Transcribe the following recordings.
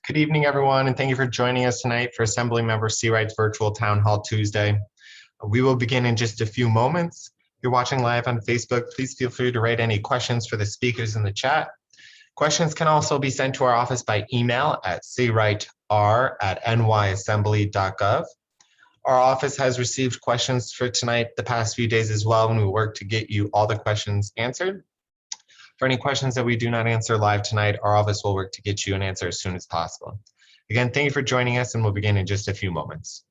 Good evening, everyone, and thank you for joining us tonight for Assemblymember Seawright's virtual Town Hall Tuesday. We will begin in just a few moments. If you're watching live on Facebook, please feel free to write any questions for the speakers in the chat. Questions can also be sent to our office by email at seawrightir@nyassembly.gov. Our office has received questions for tonight the past few days as well, and we work to get you all the questions answered. For any questions that we do not answer live tonight, our office will work to get you an answer as soon as possible. Again, thank you for joining us, and we'll begin in just a few moments.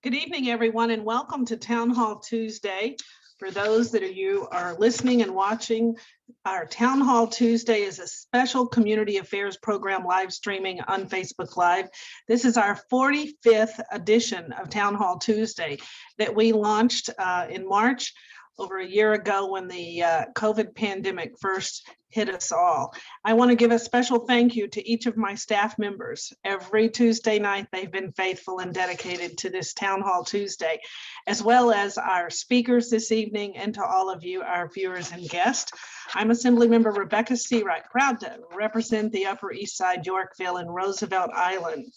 Good evening, everyone, and welcome to Town Hall Tuesday. For those that you are listening and watching, our Town Hall Tuesday is a special community affairs program live streaming on Facebook Live. This is our 45th edition of Town Hall Tuesday that we launched in March, over a year ago when the COVID pandemic first hit us all. I want to give a special thank you to each of my staff members. Every Tuesday night, they've been faithful and dedicated to this Town Hall Tuesday, as well as our speakers this evening and to all of you, our viewers and guests. I'm Assemblymember Rebecca Seawright, proud to represent the Upper East Side, Yorkville, and Roosevelt Island.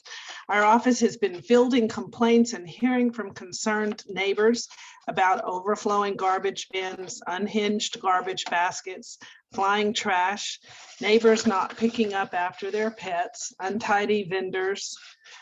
Our office has been fielding complaints and hearing from concerned neighbors about overflowing garbage bins, unhinged garbage baskets, flying trash, neighbors not picking up after their pets, untidy vendors,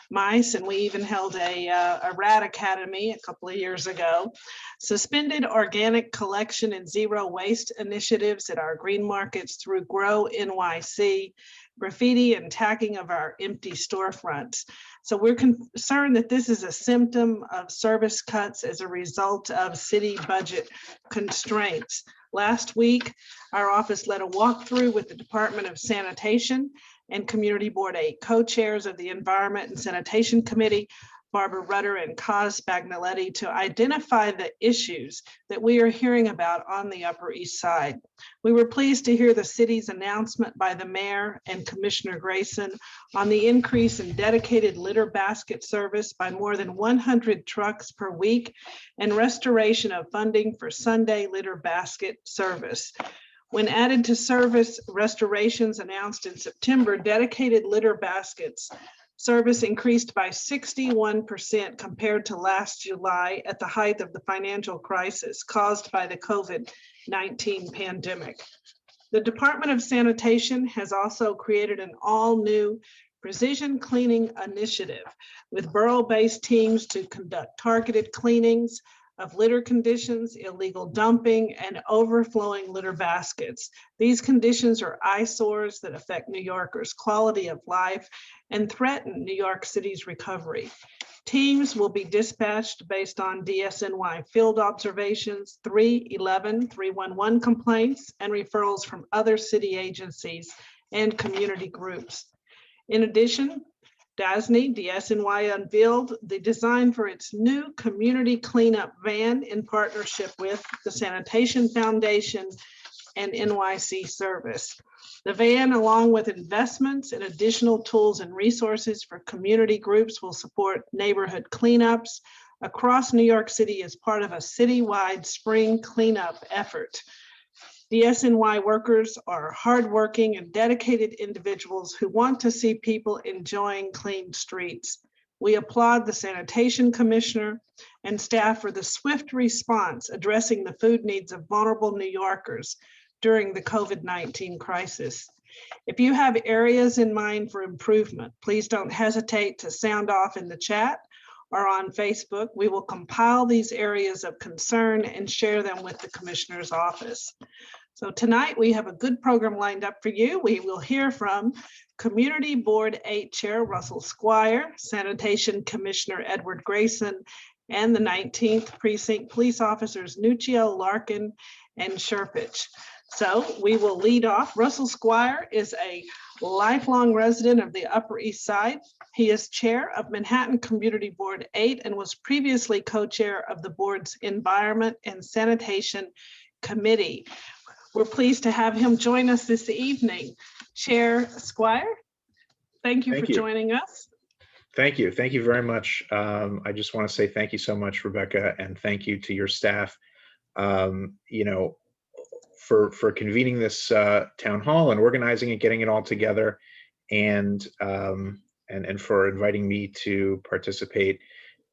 mice, and we even held a rat academy a couple of years ago, suspended organic collection and zero waste initiatives at our green markets through Grow NYC, graffiti and tagging of our empty storefronts. So we're concerned that this is a symptom of service cuts as a result of city budget constraints. Last week, our office led a walkthrough with the Department of Sanitation and Community Board 8 co-chairs of the Environment and Sanitation Committee, Barbara Rutter and Kaz Bagnaletti, to identify the issues that we are hearing about on the Upper East Side. We were pleased to hear the city's announcement by the mayor and Commissioner Grayson on the increase in dedicated litter basket service by more than 100 trucks per week and restoration of funding for Sunday litter basket service. When added to service restorations announced in September, dedicated litter baskets service increased by 61% compared to last July at the height of the financial crisis caused by the COVID-19 pandemic. The Department of Sanitation has also created an all-new precision cleaning initiative with borough-based teams to conduct targeted cleanings of litter conditions, illegal dumping, and overflowing litter baskets. These conditions are eyesores that affect New Yorkers' quality of life and threaten New York City's recovery. Teams will be dispatched based on DSNY field observations, 311, 311 complaints, and referrals from other city agencies and community groups. In addition, DSNY unveiled the design for its new community cleanup van in partnership with the Sanitation Foundation and NYC Service. The van, along with investments and additional tools and resources for community groups, will support neighborhood cleanups across New York City as part of a citywide spring cleanup effort. DSNY workers are hardworking and dedicated individuals who want to see people enjoying clean streets. We applaud the Sanitation Commissioner and staff for the swift response addressing the food needs of vulnerable New Yorkers during the COVID-19 crisis. If you have areas in mind for improvement, please don't hesitate to sound off in the chat or on Facebook. We will compile these areas of concern and share them with the Commissioner's office. So tonight we have a good program lined up for you. We will hear from Community Board 8 Chair Russell Squire, Sanitation Commissioner Edward Grayson, and the 19th Precinct Police Officers Nuccio, Larkin, and Sherpich. So we will lead off. Russell Squire is a lifelong resident of the Upper East Side. He is chair of Manhattan Community Board 8 and was previously co-chair of the board's Environment and Sanitation Committee. We're pleased to have him join us this evening. Chair Squire, thank you for joining us. Thank you. Thank you very much. I just want to say thank you so much, Rebecca, and thank you to your staff, for convening this town hall and organizing it, getting it all together, and for inviting me to participate.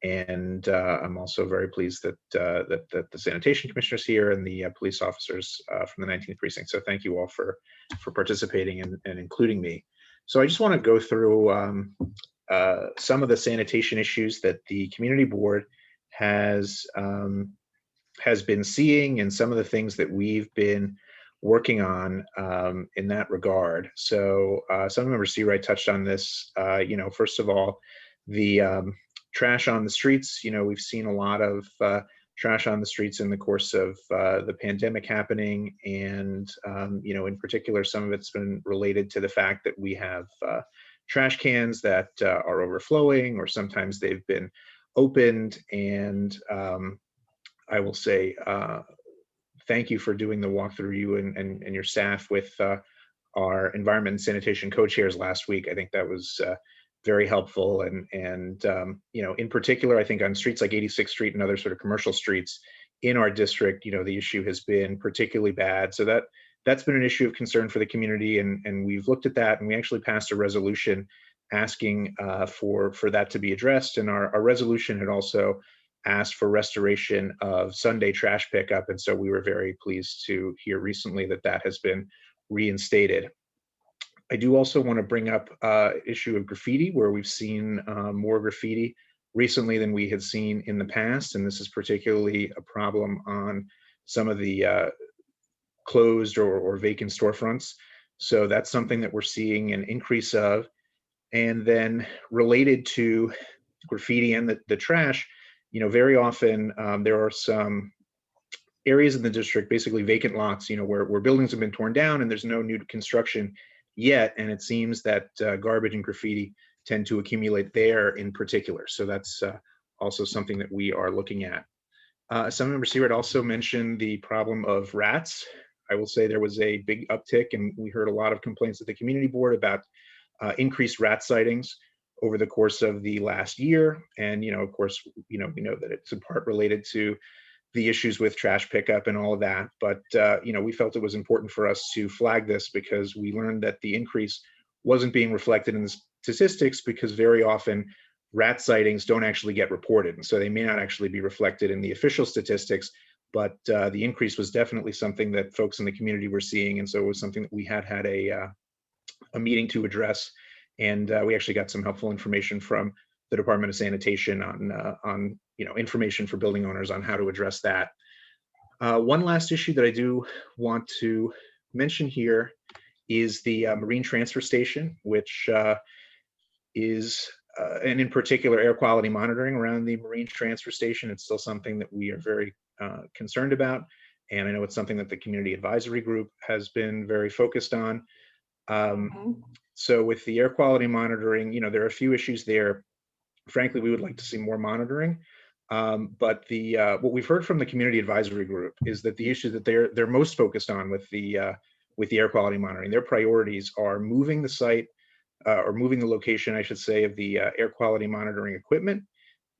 And I'm also very pleased that that the sanitation commissioners here and the police officers from the 19th precinct. So thank you all for participating and including me. So I just want to go through some of the sanitation issues that the community board has been seeing, and some of the things that we've been working on in that regard. So Assemblymember Seawright touched on this. First of all, the trash on the streets. We've seen a lot of trash on the streets in the course of the pandemic happening, and in particular, some of it's been related to the fact that we have trash cans that are overflowing, or sometimes they've been opened. And I will say thank you for doing the walkthrough, you and your staff, with our environment and sanitation co-chairs last week. I think that was very helpful. And in particular, I think on streets like 86th Street and other sort of commercial streets in our district, the issue has been particularly bad. So that's been an issue of concern for the community, and we've looked at that, and we actually passed a resolution asking for that to be addressed. And our resolution had also asked for restoration of Sunday trash pickup, and so we were very pleased to hear recently that has been reinstated. I do also want to bring up issue of graffiti, where we've seen more graffiti recently than we had seen in the past, and this is particularly a problem on some of the closed or vacant storefronts. So that's something that we're seeing an increase of. And then related to graffiti and the trash, very often there are some areas in the district, basically vacant lots, where buildings have been torn down and there's no new construction yet. And it seems that garbage and graffiti tend to accumulate there in particular. So that's also something that we are looking at. Assemblymember Seawright also mentioned the problem of rats. I will say there was a big uptick, and we heard a lot of complaints at the community board about increased rat sightings over the course of the last year. And, of course, we know that it's in part related to the issues with trash pickup and all of that. But, we felt it was important for us to flag this, because we learned that the increase wasn't being reflected in the statistics, because very often rat sightings don't actually get reported. And so they may not actually be reflected in the official statistics, but the increase was definitely something that folks in the community were seeing. And so it was something that we had a meeting to address. And we actually got some helpful information from the Department of Sanitation on information for building owners on how to address that. One last issue that I do want to mention here is the marine transfer station, which is, and in particular, air quality monitoring around the marine transfer station. It's still something that we are very concerned about. And I know it's something that the community advisory group has been very focused on. So with the air quality monitoring, there are a few issues there. Frankly, we would like to see more monitoring. But what we've heard from the community advisory group is that the issue that they're most focused on with the air quality monitoring, their priorities are moving the site, or moving the location, I should say, of the air quality monitoring equipment,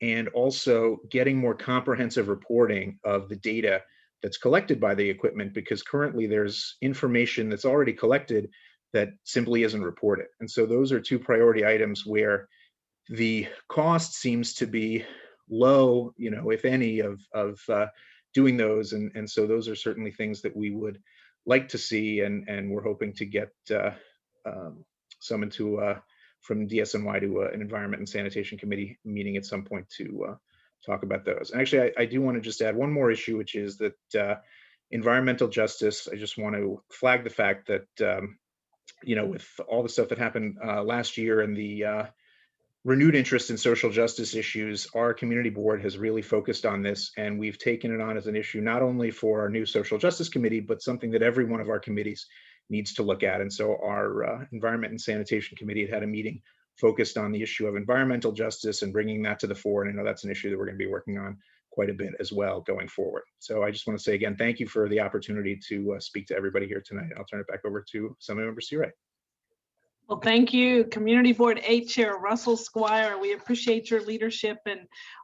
and also getting more comprehensive reporting of the data that's collected by the equipment, because currently there's information that's already collected that simply isn't reported. And so those are two priority items where the cost seems to be low, if any, of doing those. And so those are certainly things that we would like to see, and we're hoping to get some into from DSNY to an Environment and Sanitation Committee meeting at some point to talk about those. And actually, I do want to just add one more issue, which is that environmental justice. I just want to flag the fact that with all the stuff that happened last year and the renewed interest in social justice issues, our community board has really focused on this, and we've taken it on as an issue not only for our new social justice committee, but something that every one of our committees needs to look at. And so our Environment and Sanitation Committee had a meeting focused on the issue of environmental justice and bringing that to the fore. And I know that's an issue that we're going to be working on quite a bit as well going forward. So I just want to say again, thank you for the opportunity to speak to everybody here tonight. I'll turn it back over to Assemblymember Seawright. Well, thank you, Community Board 8 Chair Russell Squire. We appreciate your leadership and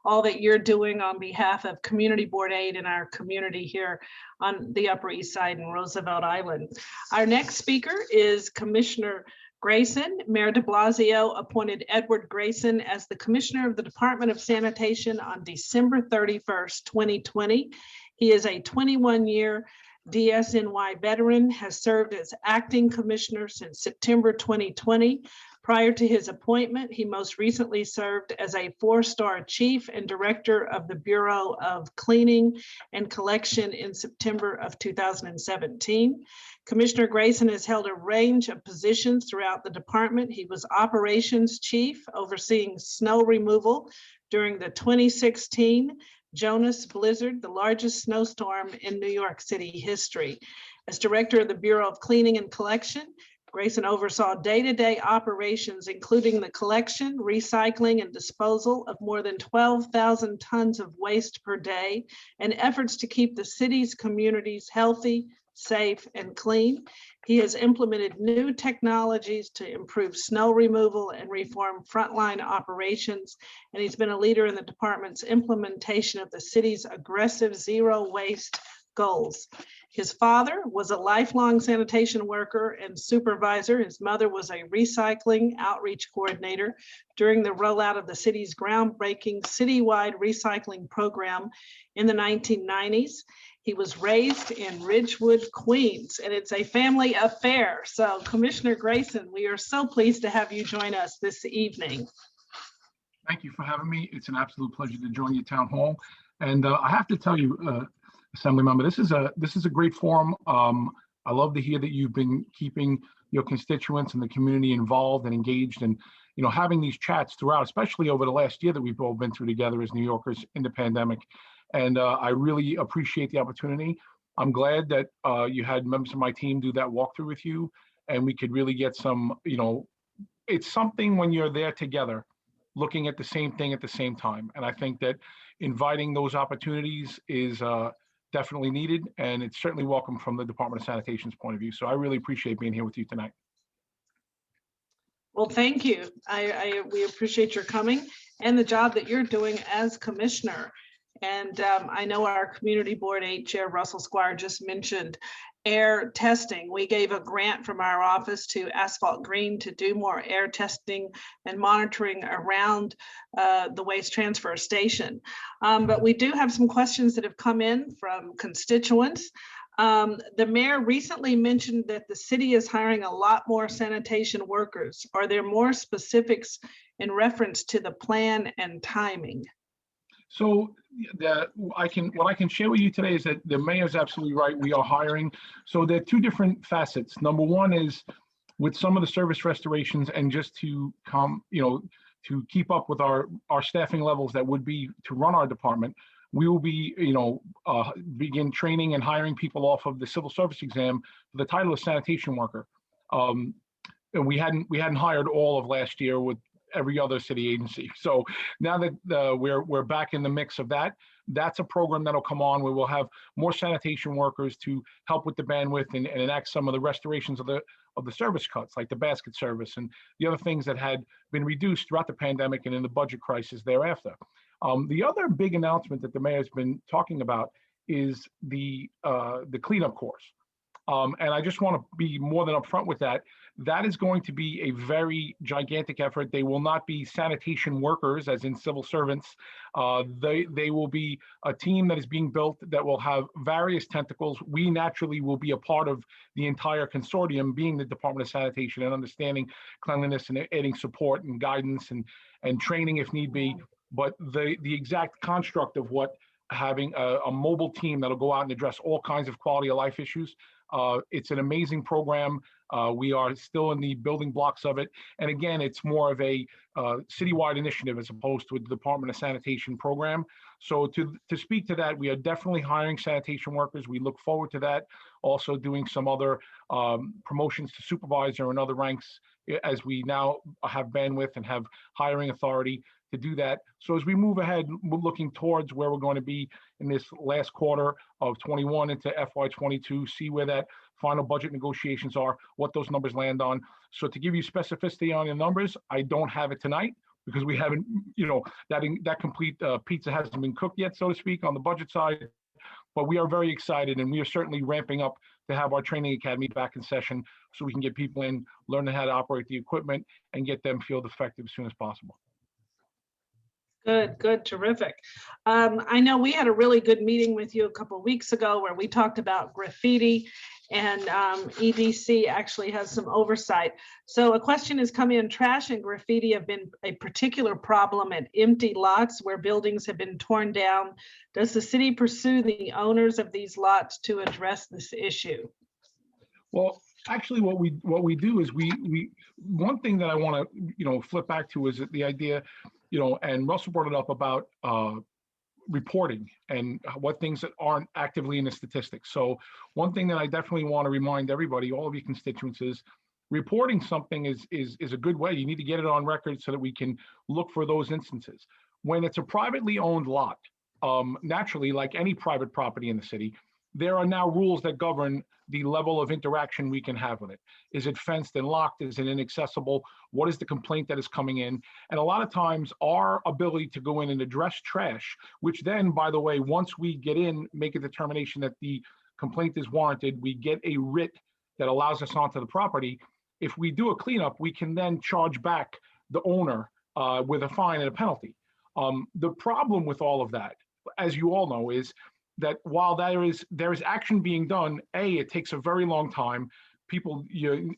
all that you're doing on behalf of Community Board 8 and our community here on the Upper East Side and Roosevelt Island. Our next speaker is Commissioner Grayson. Mayor de Blasio appointed Edward Grayson as the Commissioner of the Department of Sanitation on December 31st, 2020. He is a 21-year DSNY veteran, has served as acting commissioner since September 2020. Prior to his appointment, he most recently served as a 4-star chief and director of the Bureau of Cleaning and Collection in September of 2017. Commissioner Grayson has held a range of positions throughout the department. He was operations chief, overseeing snow removal during the 2016 Jonas blizzard, the largest snowstorm in New York City history. As director of the Bureau of Cleaning and Collection, Grayson oversaw day-to-day operations, including the collection, recycling, and disposal of more than 12,000 tons of waste per day, and efforts to keep the city's communities healthy, safe, and clean. He has implemented new technologies to improve snow removal and reform frontline operations, and he's been a leader in the department's implementation of the city's aggressive zero waste goals. His father was a lifelong sanitation worker and supervisor. His mother was a recycling outreach coordinator during the rollout of the city's groundbreaking citywide recycling program in the 1990s. He was raised in Ridgewood, Queens, and it's a family affair. So Commissioner Grayson, we are so pleased to have you join us this evening. Thank you for having me. It's an absolute pleasure to join your town hall. And I have to tell you, Assembly Member, this is a great forum. I love to hear that you've been keeping your constituents and the community involved and engaged, and having these chats throughout, especially over the last year that we've all been through together as New Yorkers in the pandemic. And I really appreciate the opportunity. I'm glad that you had members of my team do that walkthrough with you, and we could really get some, it's something when you're there together, looking at the same thing at the same time. And I think that inviting those opportunities is definitely needed, and it's certainly welcome from the Department of Sanitation's point of view. So I really appreciate being here with you tonight. Well, thank you. We appreciate your coming and the job that you're doing as commissioner. And I know our Community Board 8 Chair Russell Squire just mentioned air testing. We gave a grant from our office to Asphalt Green to do more air testing and monitoring around the waste transfer station. But we do have some questions that have come in from constituents. The mayor recently mentioned that the city is hiring a lot more sanitation workers. Are there more specifics in reference to the plan and timing? So what I can share with you today is that the mayor's absolutely right. We are hiring. So there are two different facets. Number one is with some of the service restorations, and just to to keep up with our staffing levels that would be to run our department, we will be, begin training and hiring people off of the civil service exam for the title of sanitation worker. And we hadn't hired all of last year with every other city agency. So now that we're back in the mix of that, that's a program that'll come on where we'll have more sanitation workers to help with the bandwidth and enact some of the restorations of the service cuts, like the basket service and the other things that had been reduced throughout the pandemic and in the budget crisis thereafter. The other big announcement that the mayor's been talking about is the cleanup course. And I just want to be more than upfront with that. That is going to be a very gigantic effort. They will not be sanitation workers, as in civil servants. They will be a team that is being built that will have various tentacles. We naturally will be a part of the entire consortium, being the Department of Sanitation and understanding cleanliness and adding support and guidance and training if need be. But the exact construct of what having a mobile team that'll go out and address all kinds of quality of life issues. It's an amazing program. We are still in the building blocks of it. And again, it's more of a citywide initiative as opposed to a Department of Sanitation program. So to speak to that, we are definitely hiring sanitation workers. We look forward to that. Also doing some other promotions to supervisor and other ranks as we now have bandwidth and have hiring authority to do that. So as we move ahead, we're looking towards where we're going to be in this last quarter of 21 into FY22, see where that final budget negotiations are, what those numbers land on. So to give you specificity on the numbers, I don't have it tonight because we haven't, that complete pizza hasn't been cooked yet, so to speak, on the budget side. But we are very excited, and we are certainly ramping up to have our training academy back in session so we can get people in, learning how to operate the equipment, and get them field effective as soon as possible. Good, terrific. I know we had a really good meeting with you a couple of weeks ago where we talked about graffiti, and EDC actually has some oversight. So a question has come in: trash and graffiti have been a particular problem at empty lots where buildings have been torn down. Does the city pursue the owners of these lots to address this issue? Well, actually, what we do is we one thing that I want to flip back to is the idea, and Russell brought it up about reporting and what things that aren't actively in the statistics. So one thing that I definitely want to remind everybody, all of your constituents, is reporting something is a good way. You need to get it on record so that we can look for those instances. When it's a privately owned lot, naturally, like any private property in the city, there are now rules that govern the level of interaction we can have with it. Is it fenced and locked? Is it inaccessible? What is the complaint that is coming in? And a lot of times our ability to go in and address trash, which then, by the way, once we get in, make a determination that the complaint is warranted, we get a writ that allows us onto the property. If we do a cleanup, we can then charge back the owner with a fine and a penalty. The problem with all of that, as you all know, is that while there is action being done, it takes a very long time. People,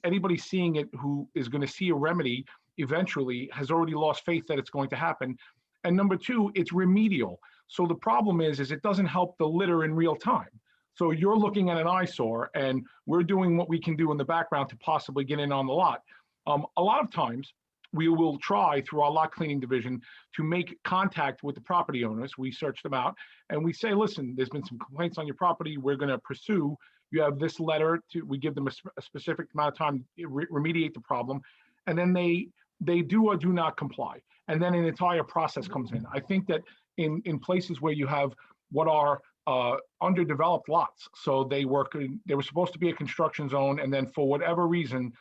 anybody seeing it who is going to see a remedy eventually has already lost faith that it's going to happen. And number two, it's remedial. So the problem is it doesn't help the litter in real time. So you're looking at an eyesore, and we're doing what we can do in the background to possibly get in on the lot. A lot of times, we will try through our lot cleaning division to make contact with the property owners. We search them out and we say, listen, there's been some complaints on your property. We're going to pursue. You have this letter we give them a specific amount of time to remediate the problem. And then they do or do not comply. And then an entire process comes in. I think that in places where you have what are underdeveloped lots, so they were supposed to be a construction zone, and then for whatever reason,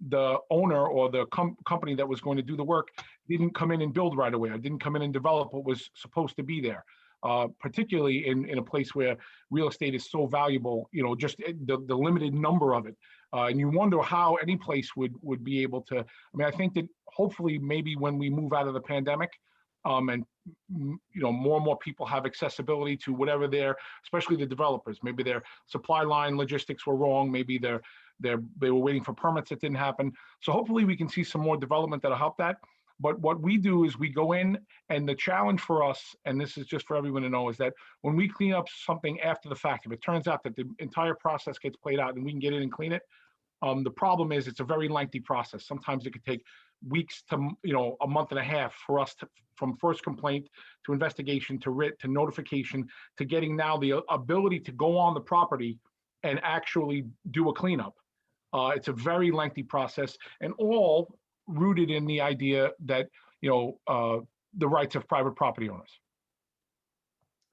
the owner or the company that was going to do the work didn't come in and build right away. I didn't come in and develop what was supposed to be there, particularly in a place where real estate is so valuable, just the limited number of it. And you wonder how any place would be able to, I think that hopefully maybe when we move out of the pandemic, and more and more people have accessibility to whatever especially the developers, maybe their supply line logistics were wrong, maybe they were waiting for permits that didn't happen. So hopefully we can see some more development that'll help that. But what we do is we go in, and the challenge for us, and this is just for everyone to know, is that when we clean up something after the fact, if it turns out that the entire process gets played out and we can get in and clean it, the problem is it's a very lengthy process. Sometimes it could take weeks to a month and a half for us to, from first complaint to investigation to writ to notification to getting now the ability to go on the property and actually do a cleanup. It's a very lengthy process, and all rooted in the idea that the rights of private property owners.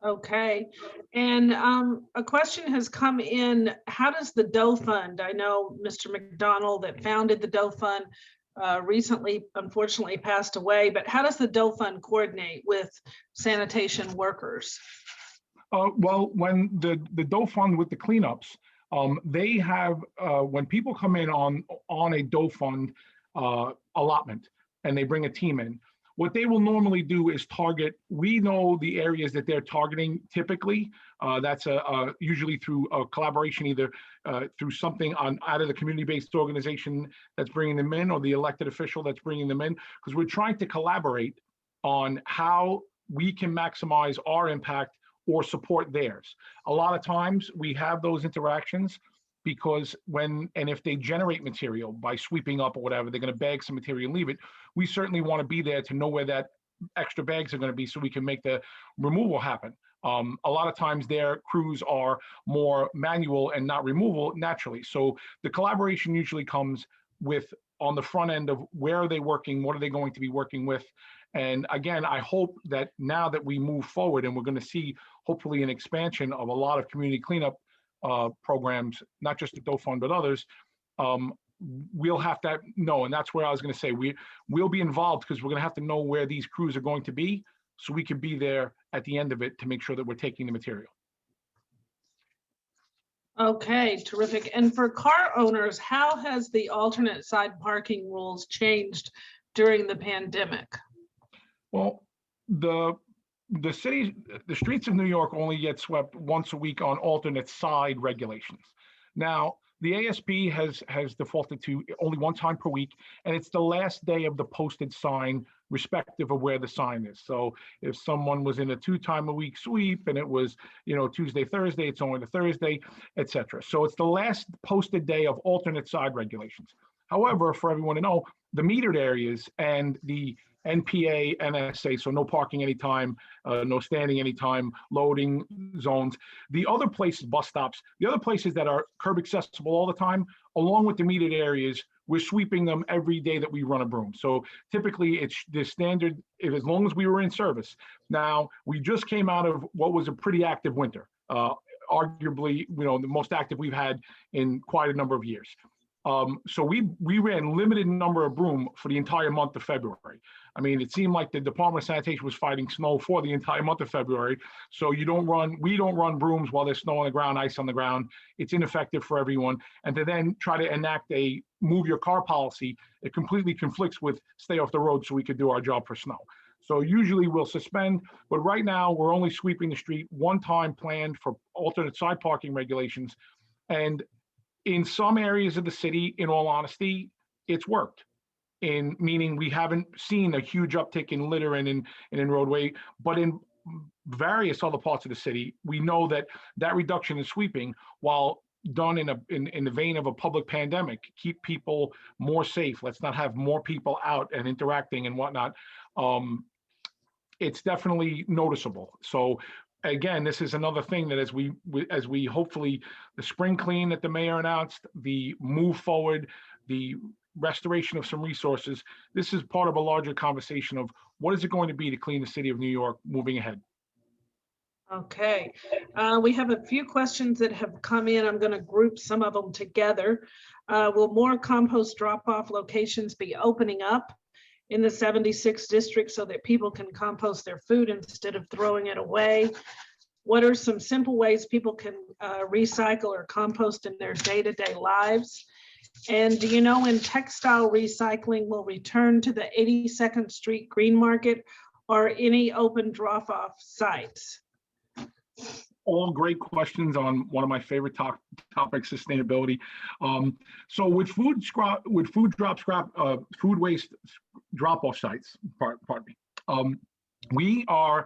Okay, and a question has come in: how does the Doe Fund? I know Mr. McDonald that founded the Doe Fund recently, unfortunately, passed away. But how does the Doe Fund coordinate with sanitation workers? Well, when the Doe Fund with the cleanups, They have, when people come in on a dough fund allotment and they bring a team in, what they will normally do is target, we know the areas that they're targeting typically. That's usually through a collaboration, either through something out of the community-based organization that's bringing them in, or the elected official that's bringing them in, because we're trying to collaborate on how we can maximize our impact or support theirs. A lot of times we have those interactions because if they generate material by sweeping up or whatever, they're going to bag some material and leave it. We certainly want to be there to know where that extra bags are going to be so we can make the removal happen. A lot of times their crews are more manual and not removal naturally. So the collaboration usually comes with on the front end of where are they working, what are they going to be working with. And again, I hope that now that we move forward and we're going to see hopefully an expansion of a lot of community cleanup programs, not just the dough fund, but others, we'll have to know. And that's where I was going to say, we'll be involved because we're going to have to know where these crews are going to be so we can be there at the end of it to make sure that we're taking the material. Okay, terrific. And for car owners, how has the alternate side parking rules changed during the pandemic? Well, the streets of New York only get swept once a week on alternate side regulations. Now, the ASB has defaulted to only one time per week, and it's the last day of the posted sign, respective of where the sign is. So if someone was in a 2-time-a-week sweep and it was, Tuesday, Thursday, it's only the Thursday, etc. So it's the last posted day of alternate side regulations. However, for everyone to know, the metered areas and the NPA, NSA, so no parking anytime, no standing anytime, loading zones. The other places, bus stops, the other places that are curb accessible all the time, along with the metered areas, we're sweeping them every day that we run a broom. So typically it's the standard, as long as we were in service. Now, we just came out of what was a pretty active winter, arguably, the most active we've had in quite a number of years. So we ran limited number of broom for the entire month of February. I mean, it seemed like the Department of Sanitation was fighting snow for the entire month of February. So we don't run brooms while there's snow on the ground, ice on the ground. It's ineffective for everyone. And to then try to enact a move your car policy, it completely conflicts with stay off the road so we could do our job for snow. So usually we'll suspend, but right now we're only sweeping the street one time planned for alternate side parking regulations. And in some areas of the city, in all honesty, it's worked. Meaning we haven't seen a huge uptick in litter and in roadway, but in various other parts of the city, we know that reduction in sweeping, while done in the vein of a public pandemic, keep people more safe. Let's not have more people out and interacting and whatnot. It's definitely noticeable. So again, this is another thing that as we hopefully the spring clean that the mayor announced, the move forward, the restoration of some resources, this is part of a larger conversation of what is it going to be to clean the city of New York moving ahead. Okay, we have a few questions that have come in. I'm going to group some of them together. Will more compost drop-off locations be opening up in the 76th district so that people can compost their food instead of throwing it away? What are some simple ways people can recycle or compost in their day-to-day lives? And do you know when textile recycling will return to the 82nd Street Green Market or any open drop-off sites? All great questions on one of my favorite topics, sustainability. So with food waste drop-off sites, pardon me, we are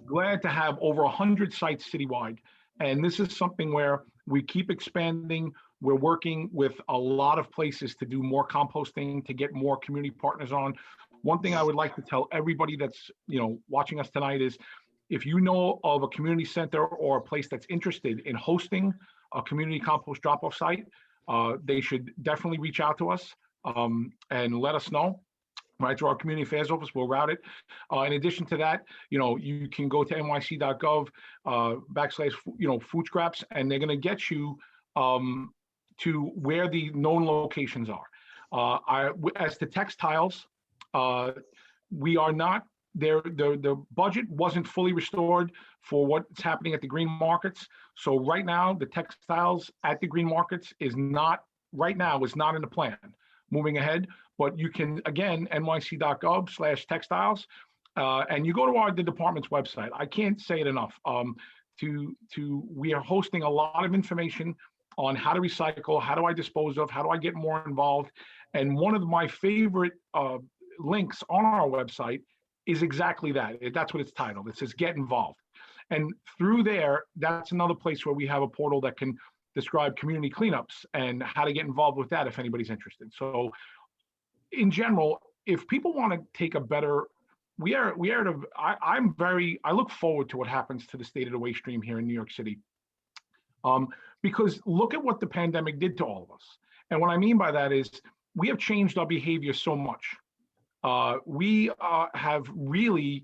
glad to have over 100 sites citywide. And this is something where we keep expanding. We're working with a lot of places to do more composting, to get more community partners on. One thing I would like to tell everybody that's watching us tonight is, if you know of a community center or a place that's interested in hosting a community compost drop-off site, they should definitely reach out to us and let us know. Right, to our community affairs office, we'll route it. In addition to that, you can go to nyc.gov / food scraps, and they're going to get you to where the known locations are. As to textiles, we are not the budget wasn't fully restored for what's happening at the green markets. So right now, the textiles at the green markets is not in the plan moving ahead. But you can, again, nyc.gov/textiles, and you go to the department's website. I can't say it enough. We are hosting a lot of information on how to recycle, how do I dispose of, how do I get more involved. And one of my favorite links on our website is exactly that. That's what it's titled. It says get involved. And through there, that's another place where we have a portal that can describe community cleanups and how to get involved with that if anybody's interested. So in general, if people want to take a better, I look forward to what happens to the state of the waste stream here in New York City. Because look at what the pandemic did to all of us. And what I mean by that is we have changed our behavior so much. We have really,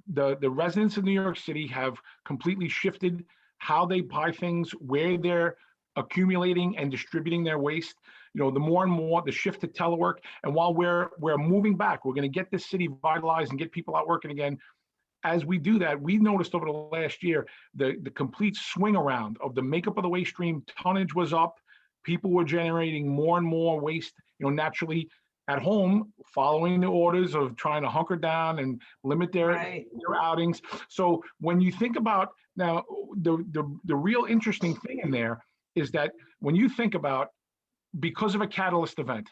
the residents of New York City have completely shifted how they buy things, where they're accumulating and distributing their waste. The more and more the shift to telework. And while we're moving back, we're going to get this city vitalized and get people out working again. As we do that, we noticed over the last year, the complete swing around of the makeup of the waste stream. Tonnage was up. People were generating more and more waste, naturally at home, following the orders of trying to hunker down and limit their outings. So when you think about now, the real interesting thing in there is that when you think about, because of a catalyst event,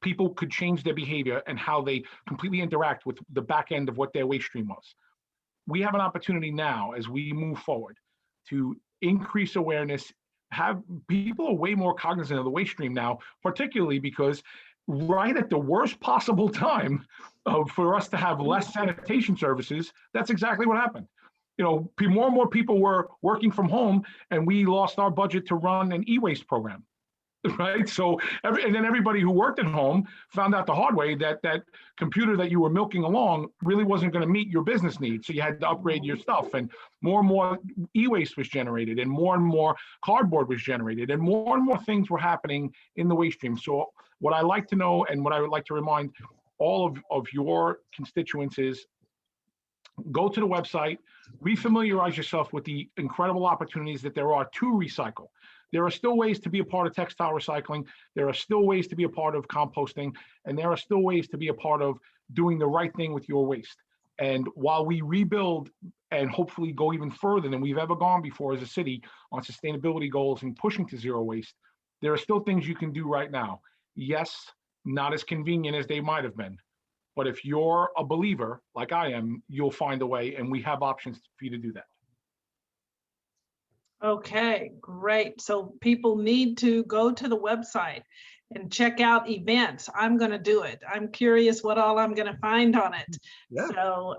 people could change their behavior and how they completely interact with the back end of what their waste stream was. We have an opportunity now as we move forward to increase awareness. Have people are way more cognizant of the waste stream now, particularly because right at the worst possible time for us to have less sanitation services, that's exactly what happened. More and more people were working from home, and we lost our budget to run an e-waste program. Right. So, and then everybody who worked at home found out the hard way that that computer that you were milking along really wasn't going to meet your business needs. So you had to upgrade your stuff, and more e-waste was generated, and more cardboard was generated, and more things were happening in the waste stream. So what I like to know, and what I would like to remind all of your constituents is, go to the website, refamiliarize yourself with the incredible opportunities that there are to recycle. There are still ways to be a part of textile recycling. There are still ways to be a part of composting, and there are still ways to be a part of doing the right thing with your waste. And while we rebuild and hopefully go even further than we've ever gone before as a city on sustainability goals and pushing to zero waste, there are still things you can do right now. Yes, not as convenient as they might have been, but if you're a believer like I am, you'll find a way, and we have options for you to do that. Okay, great. So people need to go to the website and check out events. I'm going to do it. I'm curious what all I'm going to find on it. Yeah. So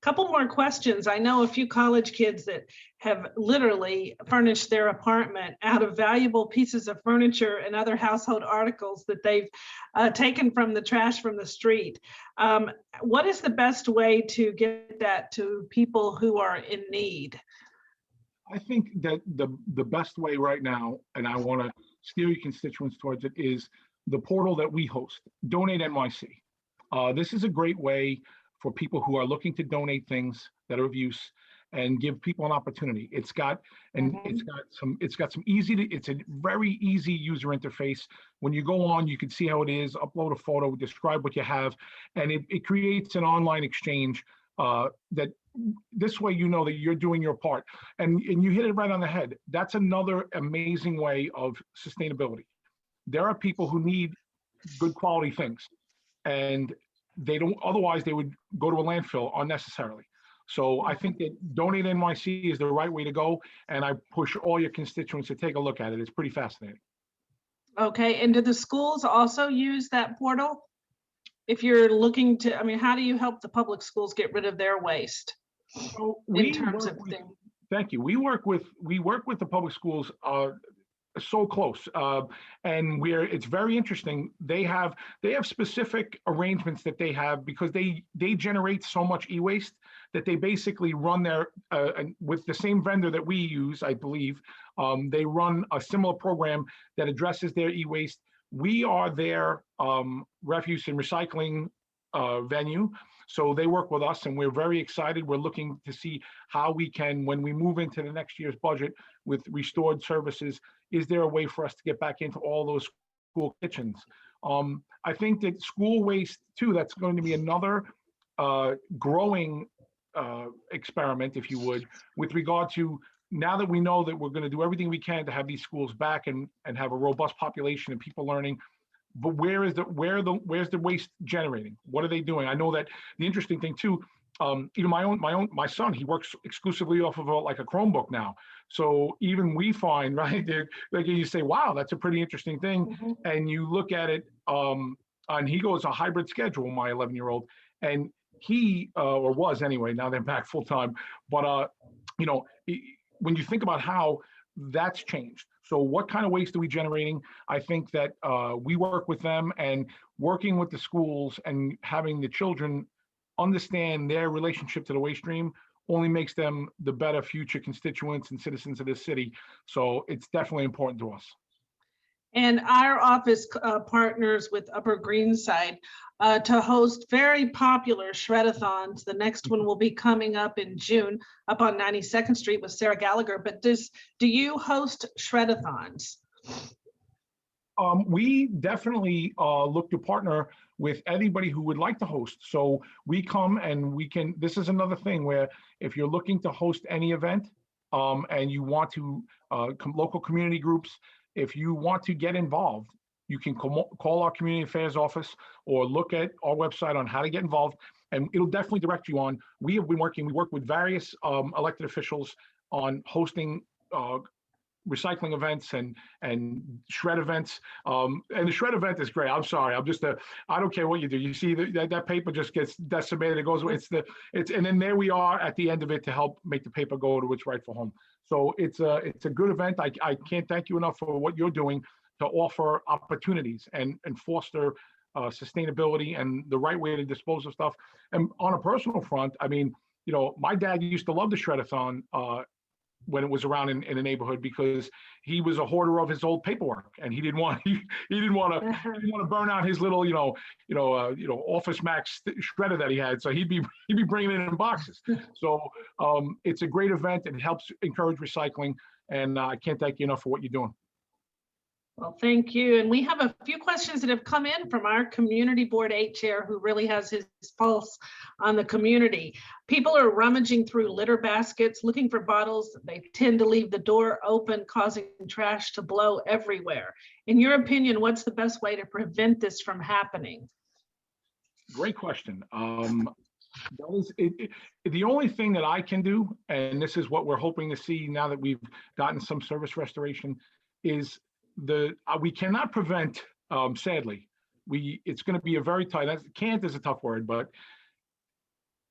couple more questions. I know a few college kids that have literally furnished their apartment out of valuable pieces of furniture and other household articles that they've taken from the trash from the street. What is the best way to get that to people who are in need? I think that the best way right now, and I want to steer your constituents towards it, is the portal that we host, Donate NYC. This is a great way for people who are looking to donate things that are of use and give people an opportunity. It's got some easy to, it's a very easy user interface. When you go on, you can see how it is, upload a photo, describe what you have, and it creates an online exchange that this way you know that you're doing your part. And you hit it right on the head. That's another amazing way of sustainability. There are people who need good quality things, and they don't, otherwise they would go to a landfill unnecessarily. So I think that Donate NYC is the right way to go, and I push all your constituents to take a look at it. It's pretty fascinating. Okay, and do the schools also use that portal? If you're looking to, I mean, how do you help the public schools get rid of their waste? So in terms of things? Thank you. We work with the public schools so close, and it's very interesting. They have specific arrangements that they have because they generate so much e-waste that they basically run their with the same vendor that we use, I believe. They run a similar program that addresses their e-waste. We are their refuse and recycling venue. So they work with us, and we're very excited. We're looking to see how we can, when we move into the next year's budget with restored services, is there a way for us to get back into all those school kitchens? I think that school waste too, that's going to be another growing experiment, if you would, with regard to, now that we know that we're going to do everything we can to have these schools back and have a robust population and people learning, but where's the waste generating? What are they doing? I know that the interesting thing too, my son, he works exclusively off of like a Chromebook now. So even we find, right, like you say, wow, that's a pretty interesting thing. And you look at it, and he goes a hybrid schedule, my 11-year-old, and he, or was anyway, now they're back full time. But, when you think about how that's changed. So what kind of waste are we generating? I think that we work with them, and working with the schools and having the children understand their relationship to the waste stream only makes them the better future constituents and citizens of this city. So it's definitely important to us. And our office partners with Upper Greenside to host very popular shred-a-thons. The next one will be coming up in June up on 92nd Street with Sarah Gallagher. But do you host shred-a-thons? We definitely look to partner with anybody who would like to host. So we come and we can, this is another thing where if you're looking to host any event and you want to, local community groups, if you want to get involved, you can call our community affairs office or look at our website on how to get involved, and it'll definitely direct you on. We work with various elected officials on hosting recycling events and shred events. And the shred event is great. I'm sorry. I don't care what you do. You see that paper just gets decimated. It goes, and then there we are at the end of it to help make the paper go to its rightful home. So it's a good event. I can't thank you enough for what you're doing to offer opportunities and foster sustainability and the right way to dispose of stuff. And on a personal front, I mean, my dad used to love the shred-a-thon when it was around in the neighborhood, because he was a hoarder of his old paperwork, and he didn't want to burn out his little Office Max shredder that he had. So he'd be bringing it in boxes. So it's a great event, and it helps encourage recycling. And I can't thank you enough for what you're doing. Well, thank you. And we have a few questions that have come in from our community board 8 chair, who really has his pulse on the community. People are rummaging through litter baskets, looking for bottles. They tend to leave the door open, causing trash to blow everywhere. In your opinion, what's the best way to prevent this from happening? Great question. That is the only thing that I can do, and this is what we're hoping to see now that we've gotten some service restoration, is we cannot prevent, sadly. It's going to be a very tight, can't is a tough word, but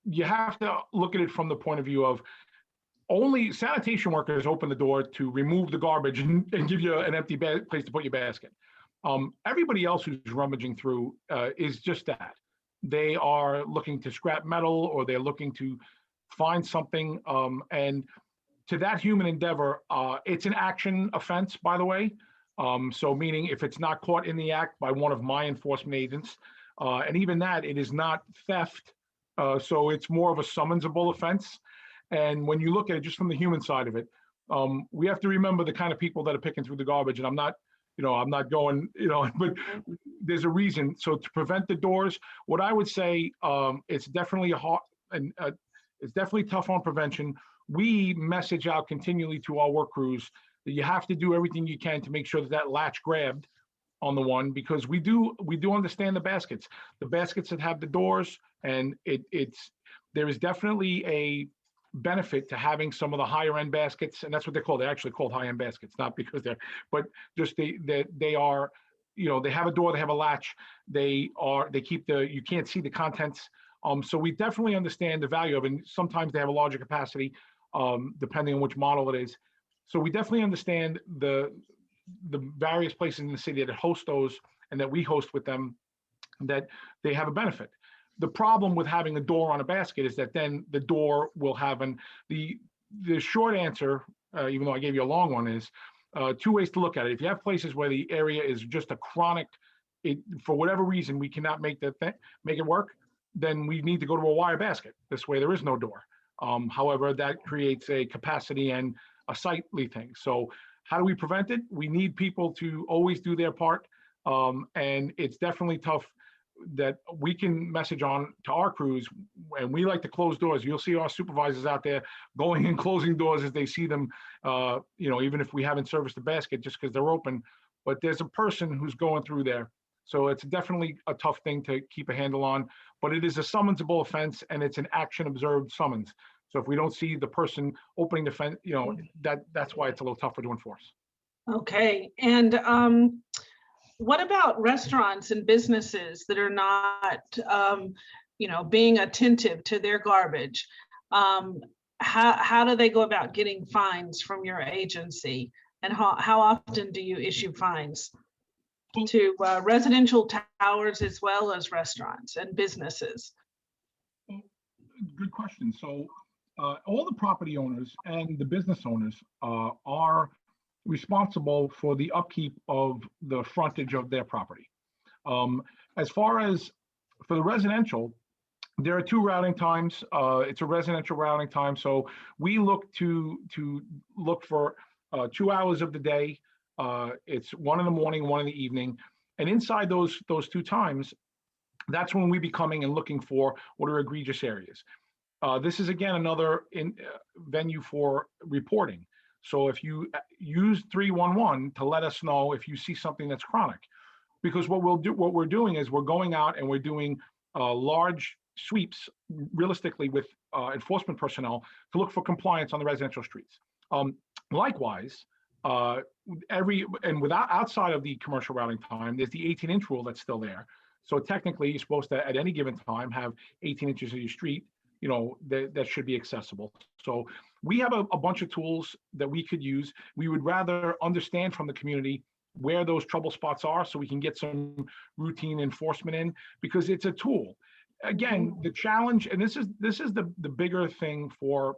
you have to look at it from the point of view of only sanitation workers open the door to remove the garbage and give you an empty place to put your basket. Everybody else who's rummaging through is just that. They are looking to scrap metal, or they're looking to find something. And to that human endeavor, it's an action offense, by the way. So meaning if it's not caught in the act by one of my enforcement agents, and even that, it is not theft. So it's more of a summonsable offense. And when you look at it just from the human side of it, we have to remember the kind of people that are picking through the garbage. And I'm not going, but there's a reason. So to prevent the doors, what I would say, it's definitely it's definitely tough on prevention. We message out continually to our work crews that you have to do everything you can to make sure that latch grabbed on the one, because we do understand the baskets that have the doors, and there is definitely a benefit to having some of the higher end baskets, and that's what they're called. They're actually called high end baskets, not because but just they are, they have a door, they have a latch, they keep you can't see the contents. So we definitely understand the value of it. And sometimes they have a larger capacity, depending on which model it is. So we definitely understand the various places in the city that host those and that we host with them, that they have a benefit. The problem with having a door on a basket is that then the door will have the short answer, even though I gave you a long one, is two ways to look at it. If you have places where the area is just a chronic, for whatever reason, we cannot make it work, then we need to go to a wire basket. This way there is no door. However, that creates a capacity and a sightly thing. So how do we prevent it? We need people to always do their part. And it's definitely tough that we can message on to our crews, and we like to close doors. You'll see our supervisors out there going and closing doors as they see them, even if we haven't serviced the basket just because they're open, but there's a person who's going through there. So it's definitely a tough thing to keep a handle on, but it is a summonsable offense and it's an action observed summons. So if we don't see the person opening the fence, that's why it's a little tougher to enforce. Okay, and what about restaurants and businesses that are not, being attentive to their garbage? How do they go about getting fines from your agency? And how often do you issue fines to residential towers as well as restaurants and businesses? Good question. So all the property owners and the business owners are responsible for the upkeep of the frontage of their property. As far as for the residential, there are two routing times. It's a residential routing time, so we look to look for 2 hours of the day. It's 1 in the morning, 1 in the evening, and inside those 2 times, that's when we be coming and looking for what are egregious areas. This is again another venue for reporting. So if you use 311 to let us know if you see something that's chronic, because what we're doing is we're going out and we're doing large sweeps realistically with enforcement personnel to look for compliance on the residential streets. Likewise, outside of the commercial routing time, there's the 18-inch rule that's still there. So technically, you're supposed to at any given time have 18 inches of your street, that should be accessible. So we have a bunch of tools that we could use. We would rather understand from the community where those trouble spots are so we can get some routine enforcement in, because it's a tool. Again, the challenge, and this is the bigger thing for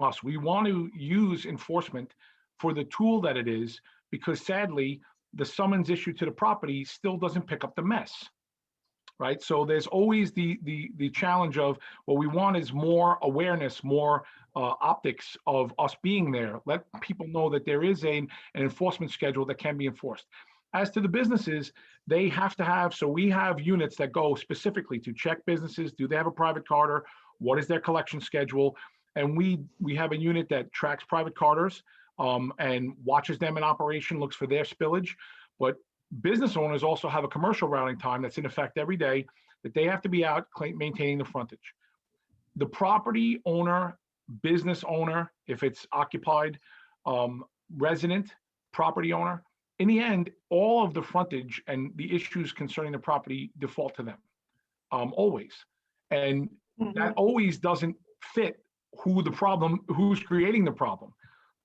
us. We want to use enforcement for the tool that it is, because sadly, the summons issued to the property still doesn't pick up the mess. Right. So there's always the challenge of what we want is more awareness, more optics of us being there. Let people know that there is an enforcement schedule that can be enforced. As to the businesses, they have to have, so we have units that go specifically to check businesses. Do they have a private carder? What is their collection schedule? And we have a unit that tracks private carders and watches them in operation, looks for their spillage. But business owners also have a commercial routing time that's in effect every day that they have to be out maintaining the frontage. The property owner, business owner, if it's occupied, resident, property owner, in the end, all of the frontage and the issues concerning the property default to them, always. And that always doesn't fit who's creating the problem.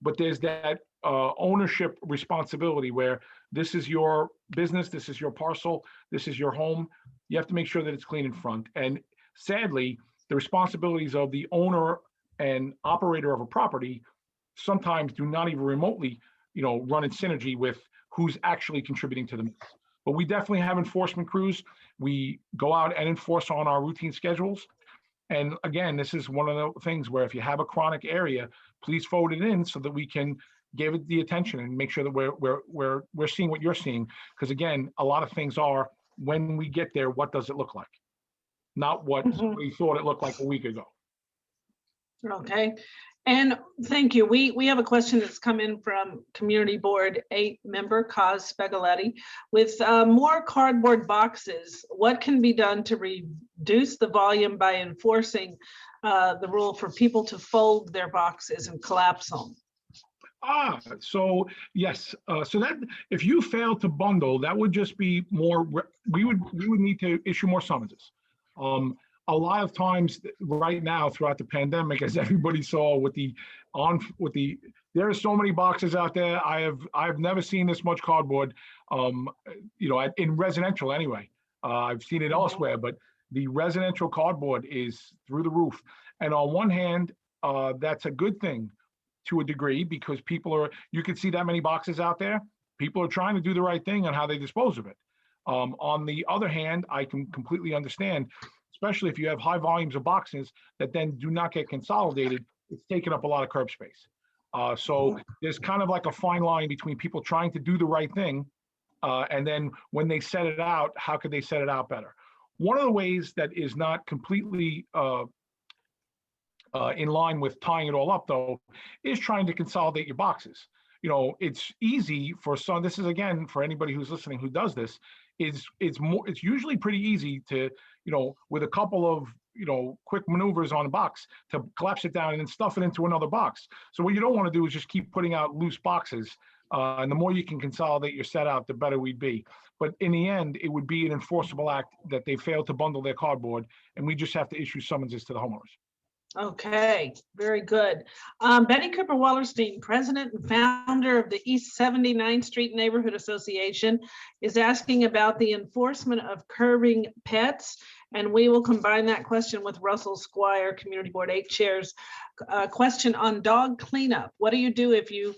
But there's that ownership responsibility where this is your business, this is your parcel, this is your home. You have to make sure that it's clean in front. And sadly, the responsibilities of the owner and operator of a property sometimes do not even remotely, run in synergy with who's actually contributing to the mix. But we definitely have enforcement crews. We go out and enforce on our routine schedules. And again, this is one of the things where if you have a chronic area, please forward it in so that we can give it the attention and make sure that we're seeing what you're seeing. Because again, a lot of things are, when we get there, what does it look like? Not what we thought it looked like a week ago. Okay, and thank you. We have a question that's come in from Community Board 8 member Cos Spagaletti. With more cardboard boxes, what can be done to reduce the volume by enforcing the rule for people to fold their boxes and collapse them? So yes. So that if you fail to bundle, that would just be more. We would need to issue more summonses. A lot of times right now throughout the pandemic, as everybody saw there are so many boxes out there. I've never seen this much cardboard. In residential anyway. I've seen it elsewhere, but the residential cardboard is through the roof. And on one hand, that's a good thing to a degree, because you can see that many boxes out there. People are trying to do the right thing on how they dispose of it. On the other hand, I can completely understand especially if you have high volumes of boxes that then do not get consolidated, it's taking up a lot of curb space. So there's kind of like a fine line between people trying to do the right thing, and then when they set it out, how could they set it out better? One of the ways that is not completely in line with tying it all up, though, is trying to consolidate your boxes. You know, it's easy for some. This is, again, for anybody who's listening who does this, it's usually pretty easy to, you know, with a couple of, you know, quick maneuvers on a box, to collapse it down and then stuff it into another box. So what you don't want to do is just keep putting out loose boxes. And the more you can consolidate your set out, the better we'd be. But in the end, it would be an enforceable act that they failed to bundle their cardboard, and we just have to issue summonses to the homeowners. Okay, very good. Betty Cooper Wallerstein, president and founder of the East 79th Street Neighborhood Association, is asking about the enforcement of curbing pets. And we will combine that question with Russell Squire, Community Board 8 Chair's question on dog cleanup. What do you do if you,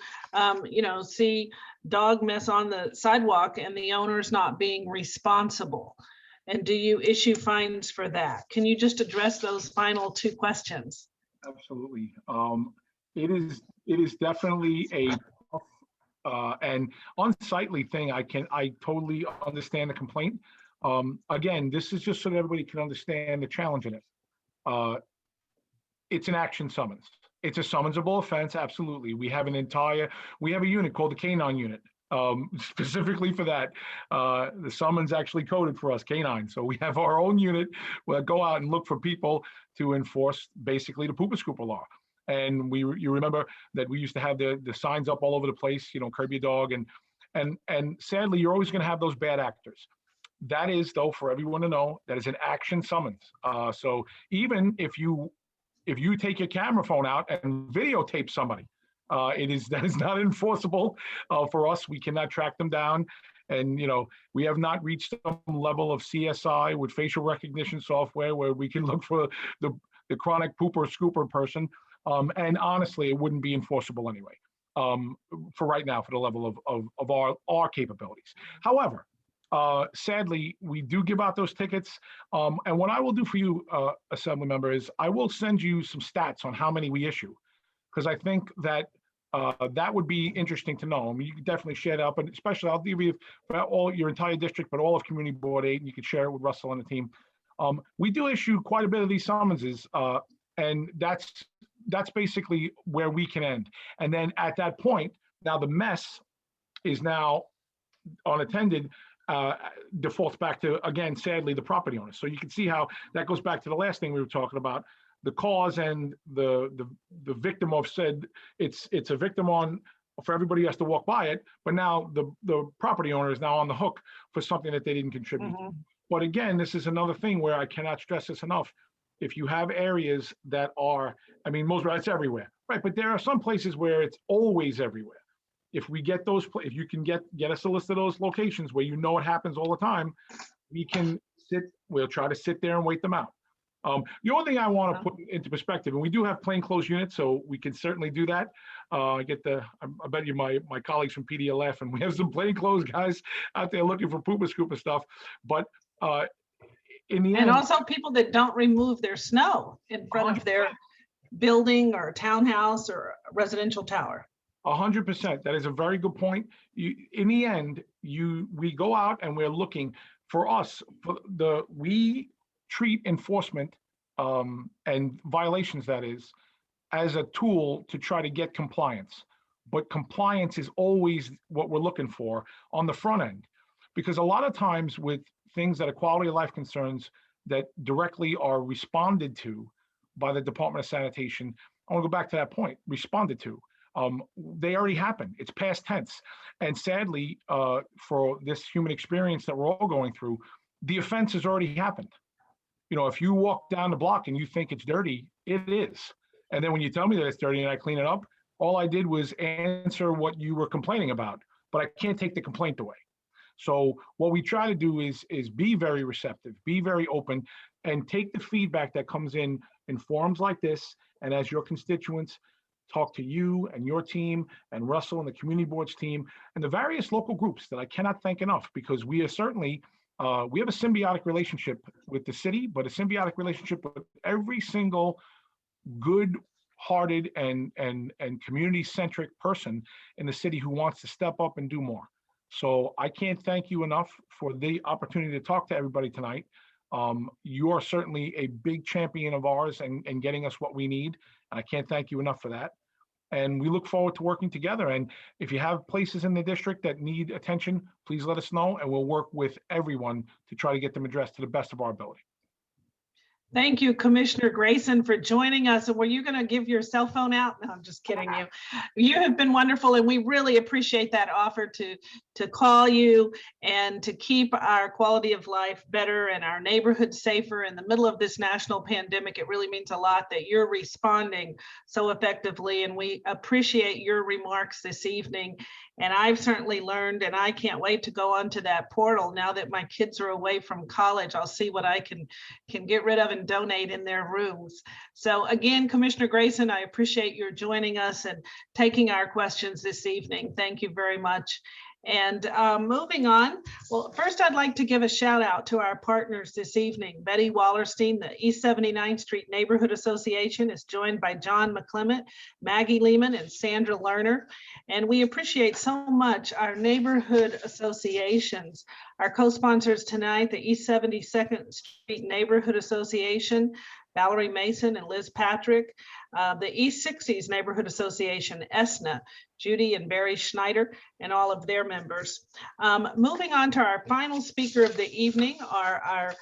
see dog mess on the sidewalk and the owner's not being responsible? And do you issue fines for that? Can you just address those final two questions? Absolutely. It is definitely a tough and unsightly thing. I totally understand the complaint. Again, this is just so that everybody can understand the challenge in it. It's an action summons. It's a summonsable offense. Absolutely. We have a unit called the Canine Unit. Specifically for that. The summons actually coded for us, Canine. So we have our own unit. We'll go out and look for people to enforce basically the Pooper Scooper law. And you remember that we used to have the signs up all over the place, you know, curb your dog. And sadly, you're always going to have those bad actors. That is, though, for everyone to know, that is an action summons. So even if you take your camera phone out and videotape somebody, that is not enforceable for us. We cannot track them down. And, you know, we have not reached some level of CSI with facial recognition software where we can look for the chronic pooper scooper person. And honestly, it wouldn't be enforceable anyway, for right now, for the level of our capabilities. However, sadly, we do give out those tickets. And what I will do for you, Assembly Member, is I will send you some stats on how many we issue, because I think that that would be interesting to know. I mean, you can definitely share that up, and especially I'll give you for all your entire district, but all of Community Board 8, and you can share it with Russell and the team. We do issue quite a bit of these summonses, and that's basically where we can end. And then at that point, now the mess is now unattended, defaults back to, again, sadly, the property owner. So you can see how that goes back to the last thing we were talking about. The cause and the victim of said it's a victim on for everybody who has to walk by it, but now the property owner is now on the hook for something that they didn't contribute. Mm-hmm. But again, this is another thing where I cannot stress this enough. If you have areas that are, I mean, it's everywhere, right? But there are some places where it's always everywhere. If we get those, if you can get us a list of those locations where you know it happens all the time, we'll try to sit there and wait them out. The only thing I want to put into perspective, and we do have plainclothes units, so we can certainly do that. I bet you my colleagues from PD are laughing. We have some plainclothes guys out there looking for pooper scooper stuff, but in the end, and also people that don't remove their snow in front of their building or townhouse or residential tower. 100%. That is a very good point. In the end, we go out and we're looking for us. We treat enforcement and violations, that is, as a tool to try to get compliance. But compliance is always what we're looking for on the front end, because a lot of times with things that are quality of life concerns that directly are responded to by the Department of Sanitation, I want to go back to that point, responded to. They already happened. It's past tense. And sadly, for this human experience that we're all going through, the offense has already happened. You know, if you walk down the block and you think it's dirty, it is. And then when you tell me that it's dirty and I clean it up, all I did was answer what you were complaining about, but I can't take the complaint away. So what we try to do is be very receptive, be very open, and take the feedback that comes in forums like this, and as your constituents talk to you and your team and Russell and the community boards team and the various local groups that I cannot thank enough, because we are certainly We have a symbiotic relationship with the city, but a symbiotic relationship with every single good-hearted and community-centric person in the city who wants to step up and do more. So I can't thank you enough for the opportunity to talk to everybody tonight. You are certainly a big champion of ours and getting us what we need. And I can't thank you enough for that. And we look forward to working together. And if you have places in the district that need attention, please let us know and we'll work with everyone to try to get them addressed to the best of our ability. Thank you, Commissioner Grayson, for joining us. And were you going to give your cell phone out? No, I'm just kidding you. You have been wonderful, and we really appreciate that offer to call you and to keep our quality of life better and our neighborhood safer in the middle of this national pandemic. It really means a lot that you're responding so effectively, and we appreciate your remarks this evening. And I've certainly learned, and I can't wait to go onto that portal now that my kids are away from college. I'll see what I can get rid of and donate in their rooms. So again, Commissioner Grayson, I appreciate your joining us and taking our questions this evening. Thank you very much. And moving on, well, first I'd like to give a shout out to our partners this evening. Betty Wallerstein, the East 79th Street Neighborhood Association, is joined by John McClement, Maggie Lehman, and Sandra Lerner. And we appreciate so much our neighborhood associations. Our co-sponsors tonight, the East 72nd Street Neighborhood Association, Valerie Mason and Liz Patrick, the East 60s Neighborhood Association, ESNA, Judy and Barry Schneider, and all of their members. Moving on to our final speaker of the evening, our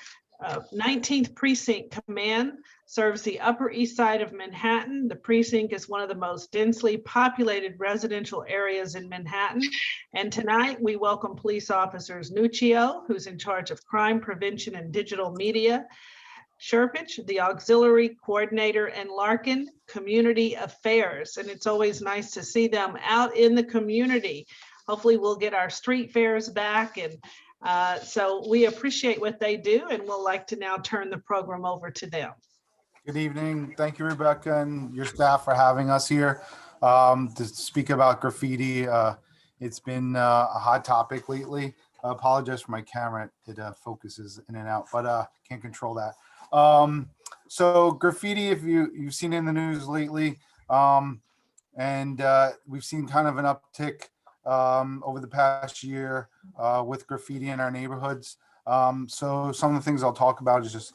19th Precinct Command serves the Upper East Side of Manhattan. The precinct is one of the most densely populated residential areas in Manhattan. And tonight we welcome police officers Nuccio, who's in charge of crime prevention and digital media, Sherpich, the auxiliary coordinator, and Larkin, community affairs. And it's always nice to see them out in the community. Hopefully we'll get our street fairs back. And so we appreciate what they do, and we'll like to now turn the program over to them. Good evening. Thank you, Rebecca, and your staff for having us here to speak about graffiti. It's been a hot topic lately. I apologize for my camera. It focuses in and out, but can't control that. So graffiti, if you've seen it in the news lately, and we've seen kind of an uptick over the past year with graffiti in our neighborhoods. So some of the things I'll talk about is just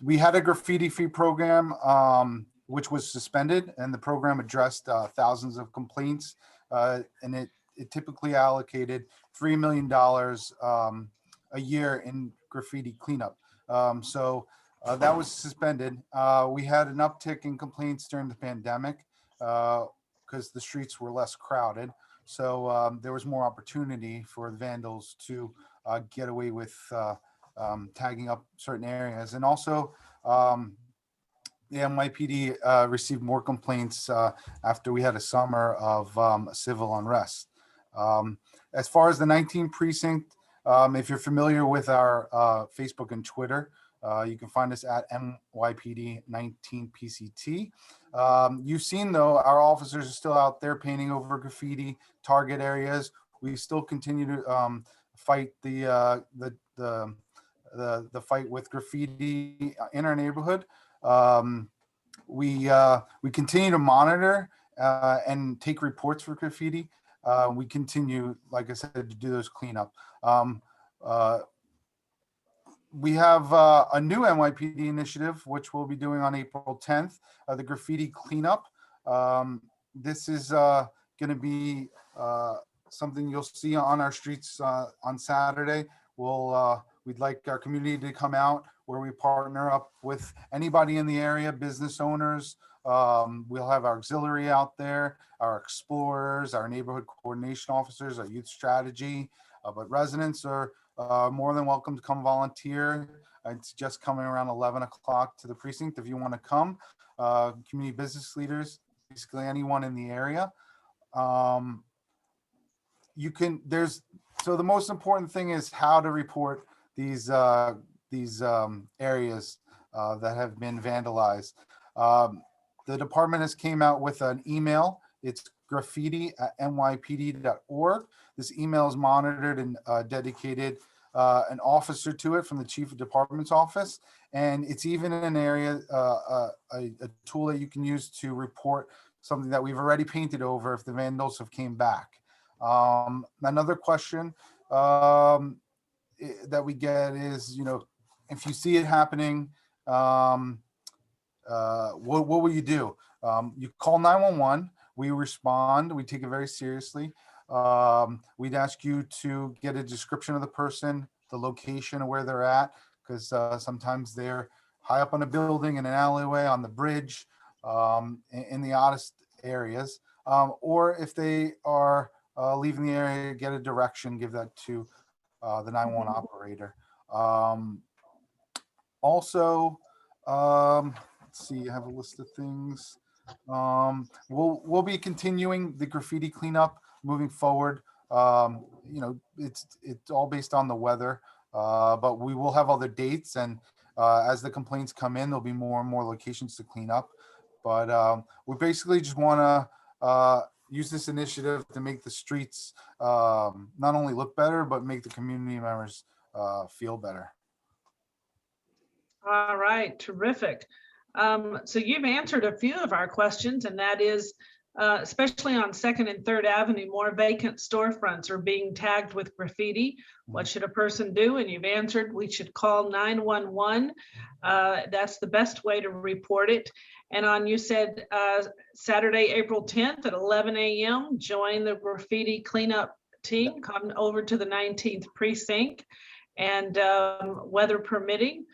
we had a graffiti-free program which was suspended, and the program addressed thousands of complaints, and it typically allocated $3 million a year in graffiti cleanup. So that was suspended. We had an uptick in complaints during the pandemic because the streets were less crowded. So there was more opportunity for vandals to get away with tagging up certain areas. And also the NYPD received more complaints after we had a summer of civil unrest. As far as the 19th precinct, if you're familiar with our Facebook and Twitter, you can find us at NYPD 19PCT. You've seen, though, our officers are still out there painting over graffiti target areas. We still continue to fight the fight with graffiti in our neighborhood. We continue to monitor and take reports for graffiti. We continue, like I said, to do those cleanup. We have a new NYPD initiative, which we'll be doing on April 10th, the graffiti cleanup. This is going to be something you'll see on our streets on Saturday. We'd like our community to come out, where we partner up with anybody in the area, business owners. We'll have our auxiliary out there, our explorers, our neighborhood coordination officers, our youth strategy, but residents are more than welcome to come volunteer. It's just coming around 11 o'clock to the precinct if you want to come. Community business leaders, basically anyone in the area. So the most important thing is how to report these areas that have been vandalized. The department has came out with an email. It's graffiti@nypd.org. This email is monitored and dedicated an officer to it from the chief of department's office. And it's even an area, a tool that you can use to report something that we've already painted over if the vandals have came back. Another question that we get is, if you see it happening, what will you do? You call 911, we respond, we take it very seriously. We'd ask you to get a description of the person, the location of where they're at, because sometimes they're high up on a building, in an alleyway, on the bridge, in the oddest areas. Or if they are leaving the area, get a direction, give that to the 911 operator. Also, let's see, I have a list of things. We'll be continuing the graffiti cleanup moving forward. It's all based on the weather, but we will have other dates, and as the complaints come in, there'll be more and more locations to clean up. But we basically just want to use this initiative to make the streets not only look better, but make the community members feel better. All right, terrific. So you've answered a few of our questions, and that is, especially on 2nd and 3rd Avenue, more vacant storefronts are being tagged with graffiti. What should a person do? And you've answered, we should call 911. That's the best way to report it. And you said Saturday, April 10th at 11 a.m., join the graffiti cleanup team, come over to the 19th precinct, and weather permitting,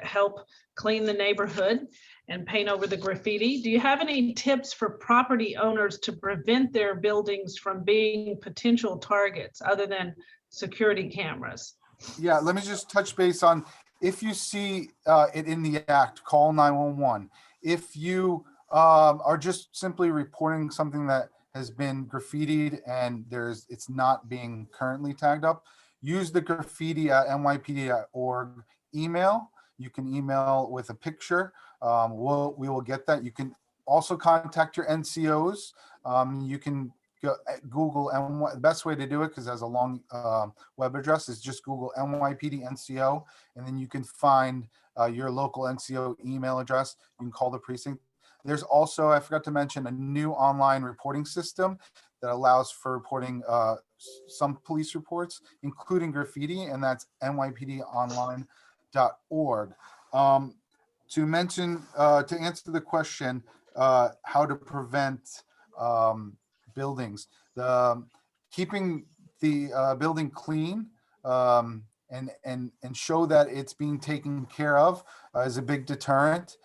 help clean the neighborhood and paint over the graffiti. Do you have any tips for property owners to prevent their buildings from being potential targets other than security cameras? Yeah, let me just touch base on, if you see it in the act, call 911. If you are just simply reporting something that has been graffitied and it's not being currently tagged up, use the graffiti@nypd.org email. You can email with a picture. We will get that. You can also contact your NCOs. You can Google NY. The best way to do it, because it has a long web address, is just Google NYPD NCO, and then you can find your local NCO email address. You can call the precinct. There's also, I forgot to mention, a new online reporting system that allows for reporting some police reports, including graffiti, and that's nypdonline.org. To answer the question, how to prevent buildings, keeping the building clean and show that it's being taken care of is a big deterrent.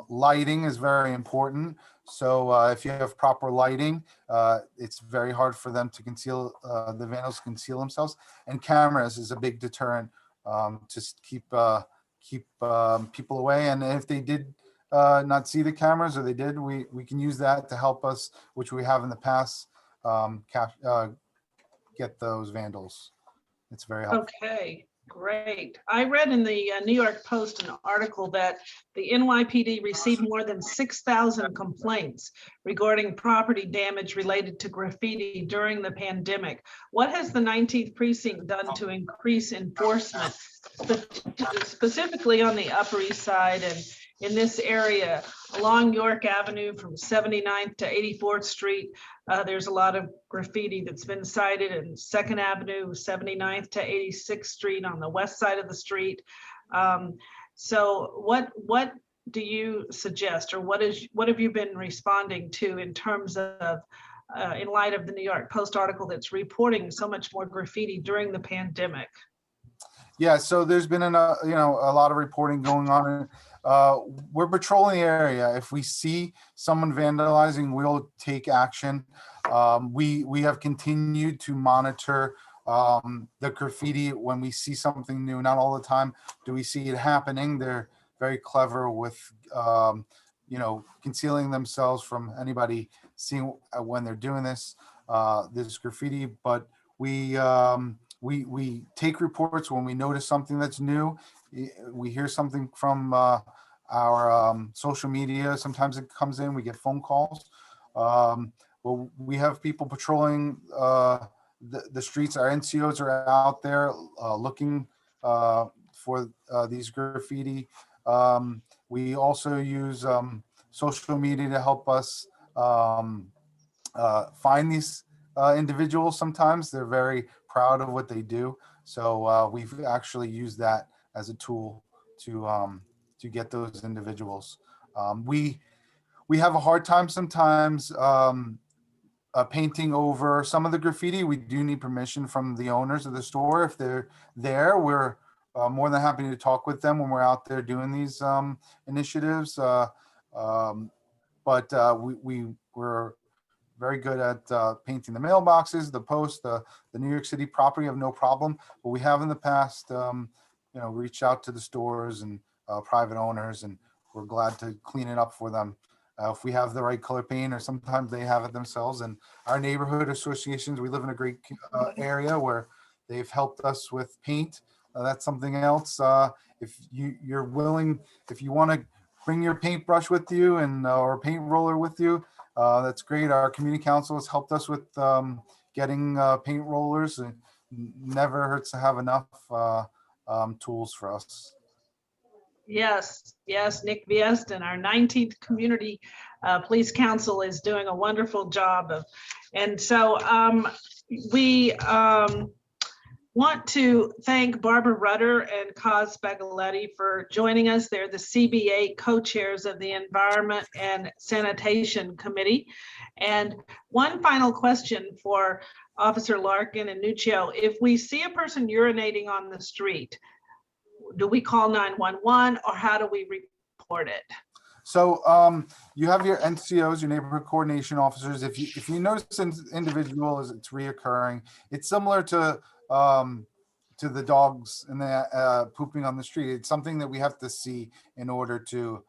Lighting is very important. So if you have proper lighting, it's very hard for them to conceal, the vandals conceal themselves. And cameras is a big deterrent to keep people away. And if they did not see the cameras, or they did, we can use that to help us, which we have in the past, get those vandals. It's very helpful. Okay, great. I read in the New York Post an article that the NYPD received more than 6,000 complaints regarding property damage related to graffiti during the pandemic. What has the 19th precinct done to increase enforcement, specifically on the Upper East Side and in this area along York Avenue from 79th to 84th Street? There's a lot of graffiti that's been cited, in 2nd Avenue, 79th to 86th Street on the west side of the street. So what do you suggest, or what have you been responding to in terms of, in light of the New York Post article that's reporting so much more graffiti during the pandemic? Yeah, so there's been a lot of reporting going on. We're patrolling the area. If we see someone vandalizing, we'll take action. We have continued to monitor the graffiti when we see something new. Not all the time do we see it happening. They're very clever with concealing themselves from anybody seeing when they're doing this graffiti. But we take reports when we notice something that's new. We hear something from our social media. Sometimes it comes in, we get phone calls. Well, we have people patrolling the streets. Our NCOs are out there looking for these graffiti. We also use social media to help us find these individuals. Sometimes they're very proud of what they do. So we've actually used that as a tool to get those individuals. We have a hard time sometimes painting over some of the graffiti. We do need permission from the owners of the store. If they're there, we're more than happy to talk with them when we're out there doing these initiatives. But we're very good at painting the mailboxes, the post, the New York City property have no problem. But we have in the past, reached out to the stores and private owners, and we're glad to clean it up for them. If we have the right color paint, or sometimes they have it themselves. And our neighborhood associations, we live in a great area where they've helped us with paint. That's something else. If you're willing, if you want to bring your paintbrush with you and or paint roller with you, that's great. Our community council has helped us with getting paint rollers. It never hurts to have enough tools for us. Yes, Nick Vieston, our 19th Community Police Council, is doing a wonderful job of, and so we want to thank Barbara Rudder and Cos Spagaletti for joining us. They're the CBA co-chairs of the Environment and Sanitation Committee. And one final question for Officer Larkin and Nuccio. If we see a person urinating on the street, do we call 911 or how do we report it? So you have your NCOs, your neighborhood coordination officers. If you notice an individual is it's reoccurring, it's similar to the dogs and the pooping on the street. It's something that we have to see in order to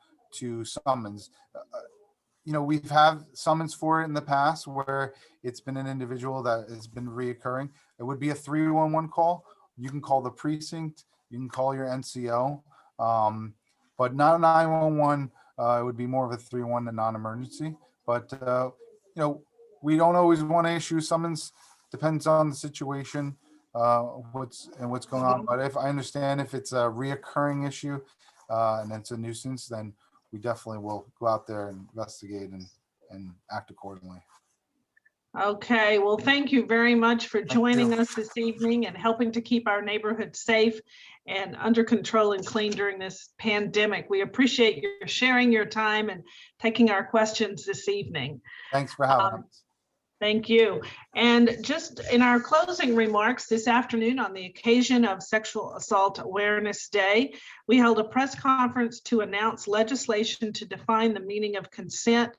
summons. We've had summons for it in the past where it's been an individual that has been reoccurring. It would be a 311 call. You can call the precinct. You can call your NCO, but not a 911. It would be more of a 311, a non-emergency. But we don't always want to issue summons. Depends on the situation, what's going on. But if I understand if it's a reoccurring issue and it's a nuisance, then we definitely will go out there and investigate and act accordingly. Okay, well, thank you very much for joining us this evening and helping to keep our neighborhood safe and under control and clean during this pandemic. We appreciate your sharing your time and taking our questions this evening. Thanks for having us. Thank you. And just in our closing remarks this afternoon, on the occasion of Sexual Assault Awareness Day, we held a press conference to announce legislation to define the meaning of consent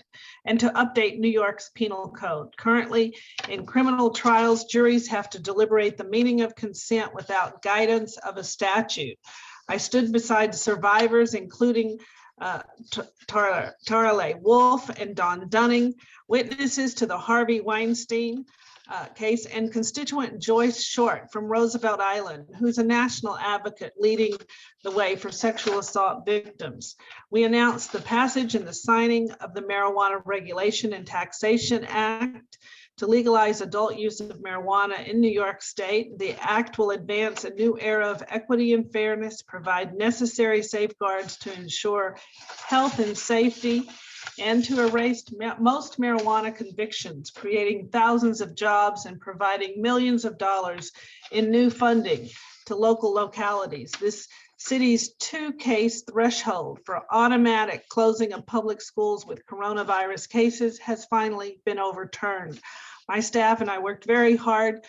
and to update New York's penal code. Currently, in criminal trials, juries have to deliberate the meaning of consent without guidance of a statute. I stood beside survivors, including Tarale Wolf and Don Dunning, witnesses to the Harvey Weinstein case, and constituent Joyce Short from Roosevelt Island, who's a national advocate leading the way for sexual assault victims. We announced the passage and the signing of the Marijuana Regulation and Taxation Act to legalize adult use of marijuana in New York State. The act will advance a new era of equity and fairness, provide necessary safeguards to ensure health and safety, and to erase most marijuana convictions, creating thousands of jobs and providing millions of dollars in new funding to local localities. This city's 2-case threshold for automatic closing of public schools with coronavirus cases has finally been overturned. My staff and I worked very hard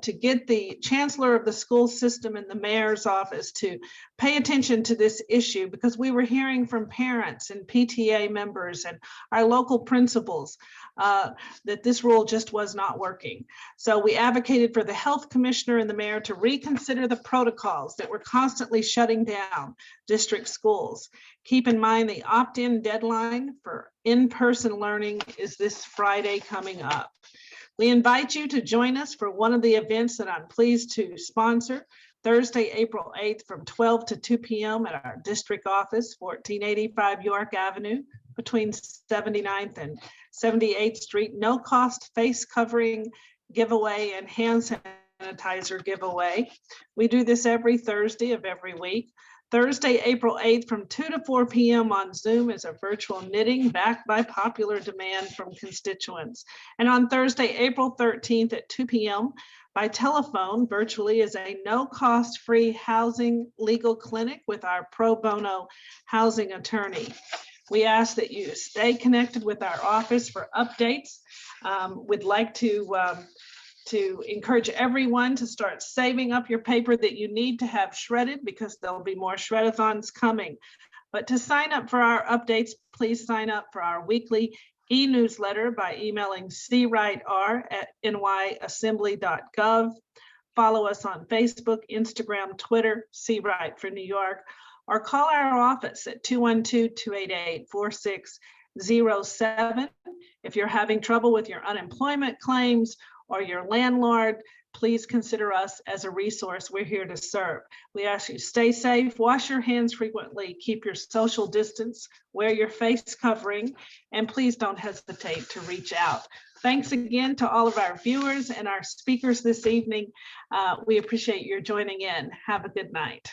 to get the chancellor of the school system and the mayor's office to pay attention to this issue, because we were hearing from parents and PTA members and our local principals that this rule just was not working. So we advocated for the health commissioner and the mayor to reconsider the protocols that were constantly shutting down district schools. Keep in mind the opt-in deadline for in-person learning is this Friday coming up. We invite you to join us for one of the events that I'm pleased to sponsor, Thursday, April 8th from 12 to 2 p.m. at our district office, 1485 York Avenue, between 79th and 78th Street. No cost face covering giveaway and hand sanitizer giveaway. We do this every Thursday of every week. Thursday, April 8th from 2 to 4 p.m. on Zoom is a virtual knitting backed by popular demand from constituents. And on Thursday, April 13th at 2 p.m. by telephone virtually is a no-cost free housing legal clinic with our pro bono housing attorney. We ask that you stay connected with our office for updates. We'd like to encourage everyone to start saving up your paper that you need to have shredded, because there'll be more shredathons coming. But to sign up for our updates, please sign up for our weekly e-newsletter by emailing crightr@nyassembly.gov. Follow us on Facebook, Instagram, Twitter, CRight for New York, or call our office at 212-288-4607. If you're having trouble with your unemployment claims or your landlord, please consider us as a resource. We're here to serve. We ask you stay safe, wash your hands frequently, keep your social distance, wear your face covering, and please don't hesitate to reach out. Thanks again to all of our viewers and our speakers this evening. We appreciate your joining in. Have a good night.